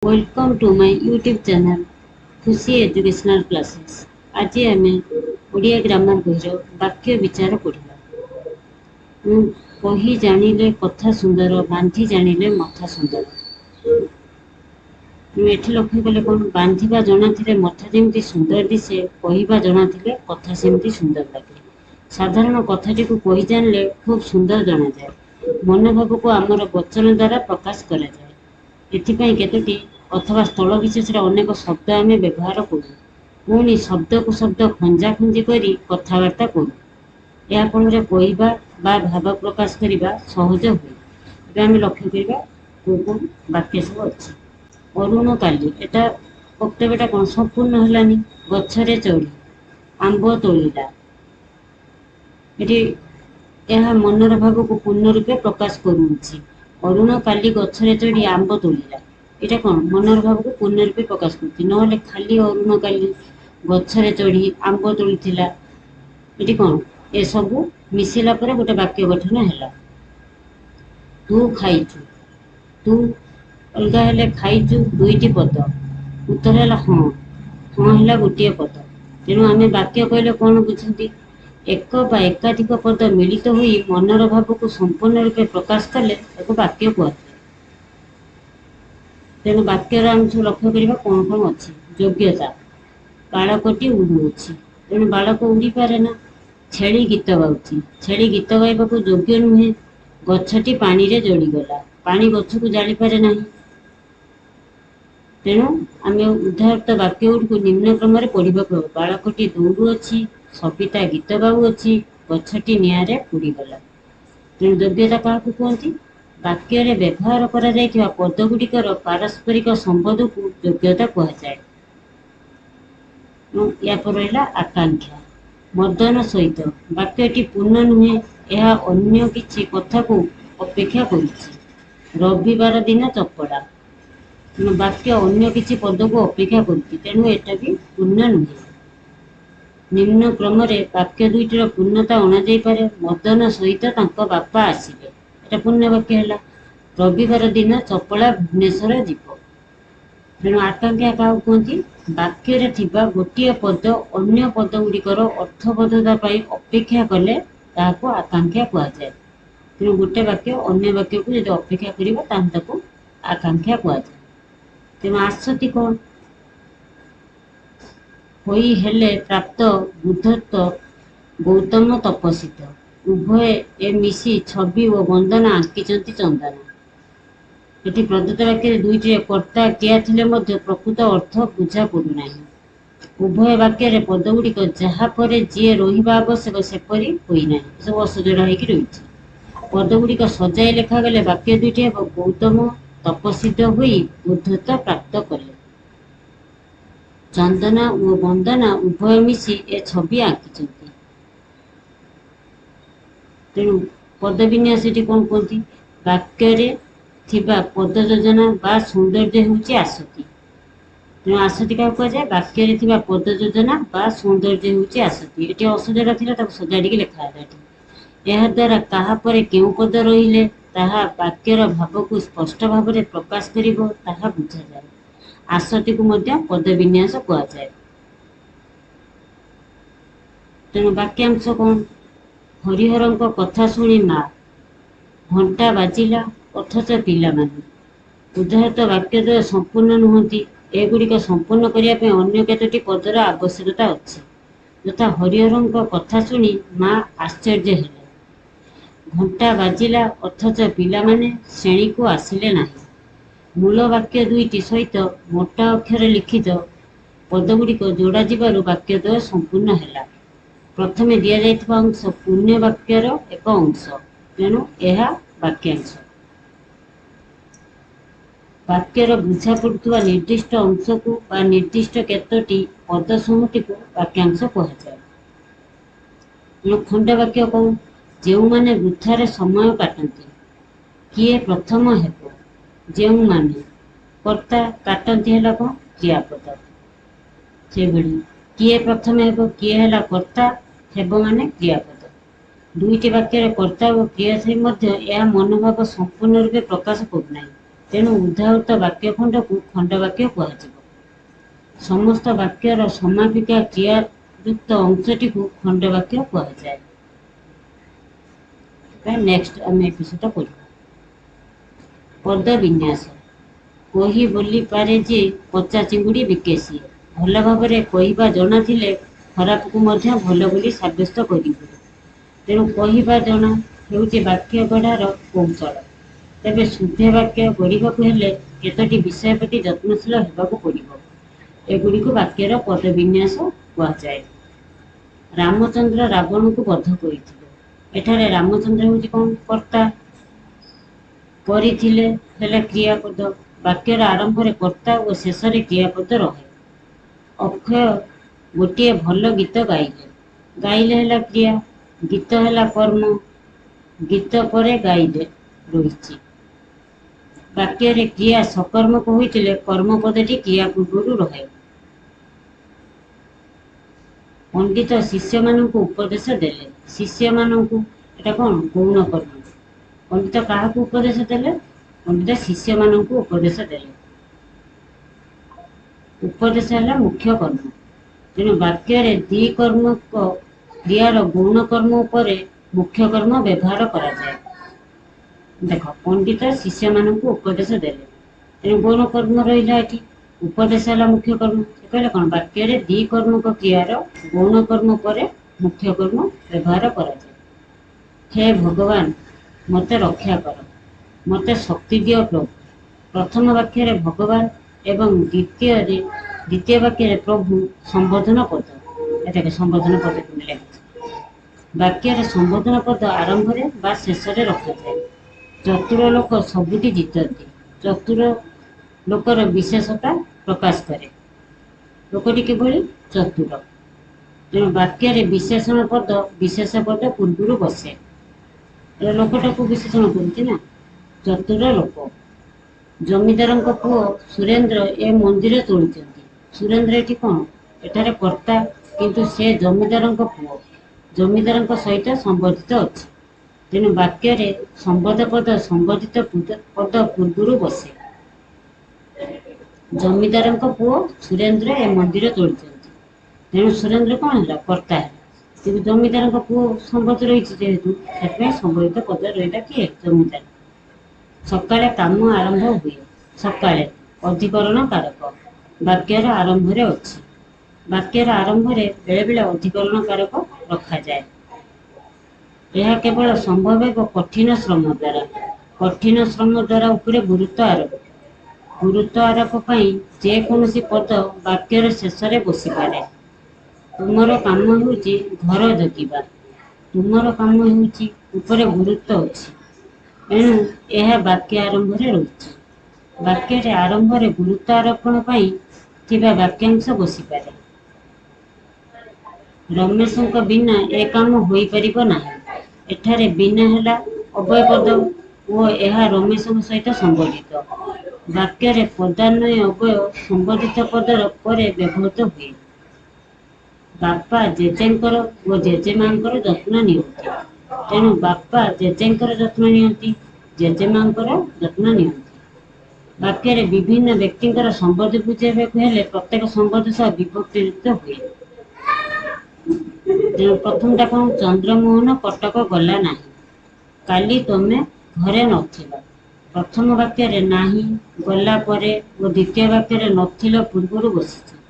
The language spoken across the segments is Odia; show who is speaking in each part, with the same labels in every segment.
Speaker 1: Welcome to my YouTube channel खुशी एजुकेशनल क्लासेस। आज आम ओडिया ग्रामर बहिर वाक्य विचार पढ़ा। कही जानिले कथा सुंदर बांधी जानिले मथा सुंदर। एठी लक्ष्य कले कौन बांधिबा जणा थिले मथा जेमती सुंदर दिसे कहिबा जणा थिले कथा सेमती सुंदर लागे। साधारण कथाटी को कही जानले खूब सुंदर जणा जाए। मनोभाव को आमर वचन द्वारा प्रकाश करा जाए। एथिपाई केतोटी अथवा स्थल विशेष अनेक शब्द आम व्यवहार करूँ। पुणी शब्द को शब्द खंजा खंजी करी कथबार्ता करूँ। या फल कहवा बा भाव प्रकाश करने सहज हुए। आम लक्ष्य करवा कौन वाक्य सब अच्छी। अरुण काली एटा वक्तव्यटा कौन संपूर्ण हलानी। गछरे चढ़ी आंब तोलिला यह मनर भाव को पूर्ण रूपे प्रकाश करुँची। अरुण काली गछरे चढ़ी आंब तोलिला এটা कौन मनर भाव को पूर्ण रूपे प्रकाश करती ना खाली अरुण काली गछरे चढ़ी आंब तोलिथिला ये कौन ए सबू मिसिला पर गोटे वाक्य गठन है। तू खाइचु तू अलग हेले खाइचु दुईटी पद उत्तर है हाँ हाँ है गोटे पद। तेणु आम वाक्य कहले कौन बुझती एक बा एकाधिक पद मिलित होई मनर भाव को संपूर्ण रूपे प्रकाश कले एक वाक्य कहते। तेणु वाक्यर आम सब लक्ष्य करवा कौन कौन अच्छी। योग्यता बालकटी उड़ुची तेणु बालक उड़ी पारे ना। छेली गीत गाउची छेली गीत गाइबा को योग्य नुहे। गछटी पानी रे जड़ीगला पानी गछ को जाली पारे नहीं। तेणु आम उदाहृत वाक्य गुड़ निम्न क्रम पढ़ा। बालकटी दौड़ुअछि सबिता गीत गाउअछि गछटी निआरे उड़ीगला। तेणु योग्यता क्या कहती वाक्य व्यवहार करा जाइथिबा पदगुड़िकर पारस्परिक संबंध को योग्यता कहुए। या पर रहा आकांक्षा मदन सहित वाक्यटी पूर्ण नुहे यह अन्य किछि कथा को अपेक्षा करुछि। रविवार दिन चपड़ा वाक्य अन्य किछि पद को अपेक्षा करुछि तेणु एटा भी पूर्ण नुहे। निम्न क्रम वाक्य दुईटर पूर्णता अणा पारे। मदन सहित तांको बापा आसिबे एटा पूर्ण वाक्य है। रविवार दिन चपला भुवनेश्वर जीव। तेणु आकांक्षा क्या कहती वाक्य थिबा गोटे पद अन्य पद गुड़िकर अर्थबोधता अपेक्षा कले ताको आकांक्षा कहुए। तेणु गोटे वाक्य अन्य वाक्य को जो अपेक्षा करता आकांक्षा कहुए। तेणु आसती कौन होई हेले प्राप्त बुद्धत्व गौतम तपस्वित उभय ए मिसी छवि और वंदना आंकिचंती चंदना। ये प्रदत्त वाक्य दुईटे कर्ता किया थिले मध्य प्रकृत अर्थ बुझा पड़ूना। उभय वाक्य पदगुड़िक जहाँपर जी रहा आवश्यक सेपरी होना सब असजड़ा हो रही। पदगुड़िक सजाई लेखागले वाक्य दुईटे गौतम तपस्वित हुई बुद्धत्व प्राप्त कले। चंदना और वंदना उभय मिसी ए छवि आंकिचंती। तेणु पद विन्यास कौन कहती वाक्य थिबा पद योजना बा सौंदर्य होउची आसती। तेणु आसती क्या कहुए वाक्य थिबा पद योजना बा सौंदर्य होउची आसती। ये असजड़ा था सजाड़ी लिखा यह द्वारा कहा पर केउ पद रहिले ताहा वाक्यर भाव को स्पष्ट भाव में प्रकाश करिबो ताहा बुझा जाए। आसती को मध्य पद विन्यास कहुए। तेणु वाक्यांश कौन हरिहर कथा शुणी माँ घंटा बाजिला अथच पिला माने। उदाहृत वाक्य द्वय संपूर्ण नुहति एगुड़िक संपूर्ण करने अन्य केतोटी पदर आवश्यकता अच्छी। यथा हरिहर कथा शुणी माँ आश्चर्य हेले। घंटा बाजिला अथच पिला माने श्रेणी को आसिले नाही। मूल वाक्य दुईटी सहित मोटा अक्षर लिखित पदगुड़िक जोड़ा जिबारु वाक्य द्वय संपूर्ण है। प्रथमे दि जाइथिबा अंश पुण्य वाक्यर एक अंश तेणु यह वाक्यांश। वाक्यर बुझा पड़ुवा निर्दिष्ट अंश को बा निर्दिष्ट केतोटी पद समूह को वाक्यांश कहुए। खंड वाक्य कौन जो माने वृथारे समय काटती किए प्रथम हेब जो माने कर्ता काटती है कौन क्रियापद से किए प्रथम हेब किए है कर्ता हेब माने क्रियापद। दुईटी वाक्य कर्ता और क्रिया सही मध्य यह मनोभाव संपूर्ण रूपे प्रकाश करूना। ତେଣୁ ଉଦ୍ଧାହୃତ ବାକ୍ୟ ଖଣ୍ଡକୁ ଖଣ୍ଡବାକ୍ୟ କୁହାଯିବ। ସମସ୍ତ ବାକ୍ୟର ସମାପିକା କ୍ରିୟାଯୁକ୍ତ ଅଂଶଟିକୁ ଖଣ୍ଡବାକ୍ୟ କୁହାଯାଏ। ନେକ୍ସଟ ଆମେ ଏପିସୋଡ ପଢିବା। ପଦ ବିନ୍ୟାସ। କହି ବୋଲି ପାରେ ଯେ ପଚା ଚିଙ୍ଗୁଡ଼ି ବିକେ ସିଏ। ଭଲ ଭାବରେ କହିବା ଜଣାଥିଲେ ଖରାପକୁ ମଧ୍ୟ ଭଲ ବୋଲି ସାବ୍ୟସ୍ତ କରିହୁଏ। ତେଣୁ କହିବା ଜଣା ହେଉଛି ବାକ୍ୟ ଗଢ଼ାର କୌଶଳ। ତେବେ ଶୁଦ୍ଧ ବାକ୍ୟ ଗଢ଼ିବାକୁ ହେଲେ କେତୋଟି ବିଷୟ ପ୍ରତି ଯତ୍ନଶୀଳ ହେବାକୁ ପଡ଼ିବ। ଏଗୁଡ଼ିକୁ ବାକ୍ୟର ପଦ ବିନ୍ୟାସ କୁହାଯାଏ। ରାମଚନ୍ଦ୍ର ରାବଣକୁ ବଧ କରିଥିଲେ। ଏଠାରେ ରାମଚନ୍ଦ୍ର ହେଉଛି କ'ଣ? କର୍ତ୍ତା। କରିଥିଲେ ହେଲା କ୍ରିୟାପଦ। ବାକ୍ୟର ଆରମ୍ଭରେ କର୍ତ୍ତା ଓ ଶେଷରେ କ୍ରିୟାପଦ ରହେ। ଅକ୍ଷୟ ଗୋଟିଏ ଭଲ ଗୀତ ଗାଇଲେ। ଗାଇଲେ ହେଲା କ୍ରିୟା, ଗୀତ ହେଲା କର୍ମ, ଗୀତ ପରେ ଗାଇଲେ ରହିଛି। ବାକ୍ୟରେ କ୍ରିୟା ସକର୍ମକ ହୋଇଥିଲେ କର୍ମପଦଟି କ୍ରିୟା ପୂର୍ବରୁ ରହେ। ପଣ୍ଡିତ ଶିଷ୍ୟମାନଙ୍କୁ ଉପଦେଶ ଦେଲେ। ଶିଷ୍ୟମାନଙ୍କୁ, ଏଟା କ'ଣ? ଗୌଣ କର୍ମ। ପଣ୍ଡିତ କାହାକୁ ଉପଦେଶ ଦେଲେ? ପଣ୍ଡିତ ଶିଷ୍ୟମାନଙ୍କୁ ଉପଦେଶ ଦେଲେ। ଉପଦେଶ ହେଲା ମୁଖ୍ୟ କର୍ମ। ତେଣୁ ବାକ୍ୟରେ ଦ୍ୱିକର୍ମକ କ୍ରିୟାର ଗୌଣ କର୍ମ ଉପରେ ମୁଖ୍ୟ କର୍ମ ବ୍ୟବହାର କରାଯାଏ। ଦେଖ, ପଣ୍ଡିତ ଶିଷ୍ୟମାନଙ୍କୁ ଉପଦେଶ ଦେଲେ, ତେଣୁ ଗୌଣ କର୍ମ ରହିଲା ଏଠି। ଉପଦେଶ ହେଲା ମୁଖ୍ୟ କର୍ମ। ସେ କହିଲେ କ'ଣ? ବାକ୍ୟରେ ଦ୍ୱିକର୍ମକ କ୍ରିୟାର ଗୌଣ କର୍ମ ପରେ ମୁଖ୍ୟ କର୍ମ ବ୍ୟବହାର କରାଯାଏ। ହେ ଭଗବାନ, ମୋତେ ରକ୍ଷା କର, ମୋତେ ଶକ୍ତି ଦିଅ ପ୍ରଭୁ। ପ୍ରଥମ ବାକ୍ୟରେ ଭଗବାନ ଏବଂ ଦ୍ୱିତୀୟ ବାକ୍ୟରେ ପ୍ରଭୁ ସମ୍ବୋଧନ ପଦ। ଏଟାকে ସମ୍ବୋଧନ ପଦକୁ ଲେଖିଛି। ବାକ୍ୟରେ ସମ୍ବୋଧନ ପଦ ଆରମ୍ଭରେ ବା ଶେଷରେ ରଖାଯାଏ। ଚତୁର ଲୋକ ସବୁଠି ଜିତନ୍ତି। ଚତୁର ଲୋକର ବିଶେଷତା ପ୍ରକାଶ କରେ। ଲୋକଟି କିଭଳି? ଚତୁର। ତେଣୁ ବାକ୍ୟରେ ବିଶେଷଣ ପଦ ବିଶେଷ ପଦ ପୂର୍ବରୁ ବସେ। ଲୋକଟାକୁ ବିଶେଷଣ କରୁଛି ନା, ଚତୁର ଲୋକ। ଜମିଦାରଙ୍କ ପୁଅ ସୁରେନ୍ଦ୍ର ଏ ମନ୍ଦିର ତୋଳିଛନ୍ତି। ସୁରେନ୍ଦ୍ର ଏଠି କ'ଣ? ଏଠାରେ କର୍ତ୍ତା, କିନ୍ତୁ ସେ ଜମିଦାରଙ୍କ ପୁଅ, ଜମିଦାରଙ୍କ ସହିତ ସମ୍ବନ୍ଧିତ ଅଛି। ତେଣୁ ବାକ୍ୟରେ ସମ୍ବୋଧ ପଦ ସମ୍ବୋଧିତ ପଦ ପୂର୍ବରୁ ବସେ। ଜମିଦାରଙ୍କ ପୁଅ ସୁରେନ୍ଦ୍ର ଏ ମନ୍ଦିର ତୋଳିଛନ୍ତି। ତେଣୁ ସୁରେନ୍ଦ୍ର କ'ଣ ହେଲା? କର୍ତ୍ତା ହେଲା। କିନ୍ତୁ ଜମିଦାରଙ୍କ ପୁଅ ସମ୍ବୋଧ ରହିଛି ଯେହେତୁ, ସେଥିପାଇଁ ସମ୍ବୋଧିତ ପଦ ରହିଲା କିଏ? ଜମିଦାର। ସକାଳେ କାମ ଆରମ୍ଭ ହୁଏ। ସକାଳେ ଅଧିକରଣ କାରକ ବାକ୍ୟର ଆରମ୍ଭରେ ଅଛି। ବାକ୍ୟର ଆରମ୍ଭରେ ବେଳେବେଳେ ଅଧିକରଣ କାରକ ରଖାଯାଏ। ଏହା କେବଳ ସମ୍ଭବ ହେବ କଠିନ ଶ୍ରମ ଦ୍ୱାରା। କଠିନ ଶ୍ରମ ଦ୍ୱାରା ଉପରେ ଗୁରୁତ୍ୱ ଆରୋପ। ଗୁରୁତ୍ୱ ଆରୋପ ପାଇଁ ଯେକୌଣସି ପଦ ବାକ୍ୟର ଶେଷରେ ବସିପାରେ। ତୁମର କାମ ହେଉଛି ଘର ଜଗିବା। ତୁମର କାମ ହେଉଛି ଉପରେ ଗୁରୁତ୍ୱ ଅଛି, ଏଣୁ ଏହା ବାକ୍ୟ ଆରମ୍ଭରେ ରହିଛି। ବାକ୍ୟରେ ଆରମ୍ଭରେ ଗୁରୁତ୍ୱ ଆରୋପଣ ପାଇଁ ଥିବା ବାକ୍ୟାଂଶ ବସିପାରେ। ରମେଶଙ୍କ ବିନା ଏ କାମ ହୋଇପାରିବ ନାହିଁ। ଏଠାରେ ବିନା ହେଲା ଅବ୍ୟୟ ପଦ ଓ ଏହା ରମେଶଙ୍କ ସହିତ ସମ୍ବନ୍ଧିତ। ବାକ୍ୟରେ ପଦାନ୍ୱୟ ଅବ୍ୟୟ ସମ୍ବନ୍ଧିତ ପଦର ପରେ ବ୍ୟବହୃତ ହୁଏ। ବାପା ଜେଜେଙ୍କର ଓ ଜେଜେମାଙ୍କର ଯତ୍ନ ନିଅନ୍ତି। ତେଣୁ ବାପା ଜେଜେଙ୍କର ଯତ୍ନ ନିଅନ୍ତି, ଜେଜେମାଙ୍କର ଯତ୍ନ ନିଅନ୍ତି। ବାକ୍ୟରେ ବିଭିନ୍ନ ବ୍ୟକ୍ତିଙ୍କର ସମ୍ବନ୍ଧ ବୁଝାଇବାକୁ ହେଲେ ପ୍ରତ୍ୟେକ ସମ୍ବନ୍ଧ ସହ ବିଭକ୍ତି ଯୁକ୍ତ ହୁଏ। ତେଣୁ ପ୍ରଥମଟା କ'ଣ? ଚନ୍ଦ୍ରମୋହନ କଟକ ଗଲା ନାହିଁ। କାଲି ତମେ ଘରେ ନଥିଲ। ପ୍ରଥମ ବାକ୍ୟରେ ନାହିଁ, ଗଲା ପରେ ଓ ଦ୍ୱିତୀୟ ବାକ୍ୟରେ ନଥିଲ ପୂର୍ବରୁ ବସିଛି।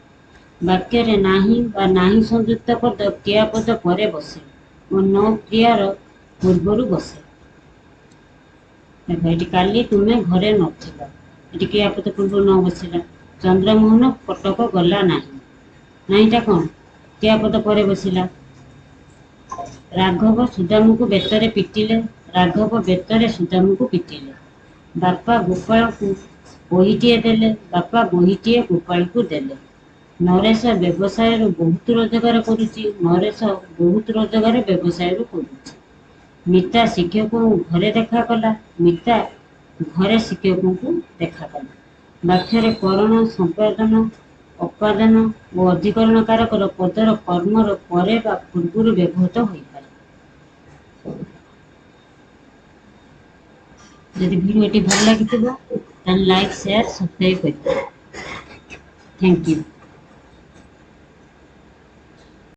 Speaker 1: ବାକ୍ୟରେ ନାହିଁ ବା ନାହିଁ ସଂଯୁକ୍ତ ପଦ କ୍ରିୟାପଦ ପରେ ବସେ ଓ ନ କ୍ରିୟାର ପୂର୍ବରୁ ବସେ। ଦେଖ, ଏଠି କାଲି ତୁମେ ଘରେ ନଥିଲ, ଏଠି କ୍ରିୟାପଦ ପୂର୍ବରୁ ନ ବସିଲା। ଚନ୍ଦ୍ରମୋହନ କଟକ ଗଲା ନାହିଁ, ନାହିଁଟା କ'ଣ? କ୍ରିୟାପଦ ପରେ ବସିଲା। ରାଘବ ସୁଦାମକୁ ବେତରେ ପିଟିଲେ। ରାଘବ ବେତରେ ସୁଦାମକୁ ପିଟିଲେ। ବାପା ଗୋପାଳକୁ ବହିଟିଏ ଦେଲେ। ବାପା ବହିଟିଏ ଗୋପାଳକୁ ଦେଲେ। ନରେଶ ବ୍ୟବସାୟରୁ ବହୁତ ରୋଜଗାର କରୁଛି। ନରେଶ ବହୁତ ରୋଜଗାର ବ୍ୟବସାୟରୁ କରୁଛି। ମିତା ଶିକ୍ଷକଙ୍କୁ ଘରେ ଦେଖା କଲା। ମିତା ଘରେ ଶିକ୍ଷକଙ୍କୁ ଦେଖା କଲା। ବାକ୍ୟରେ କରଣ, ସମ୍ପାଦନ, ଅପାଦାନ ଓ ଅଧିକରଣ କାରକର ପଦର କର୍ମର ପରେ ବା ପୂର୍ବରୁ ବ୍ୟବହୃତ ହୋଇପାରେ। ଯଦି ଭିଡ଼ିଓଟି ଭଲ ଲାଗିଥିବ ତାହେଲେ ଲାଇକ୍ ସେୟାର ସବସ୍କ୍ରାଇବ୍ କରିବେ। Thank you.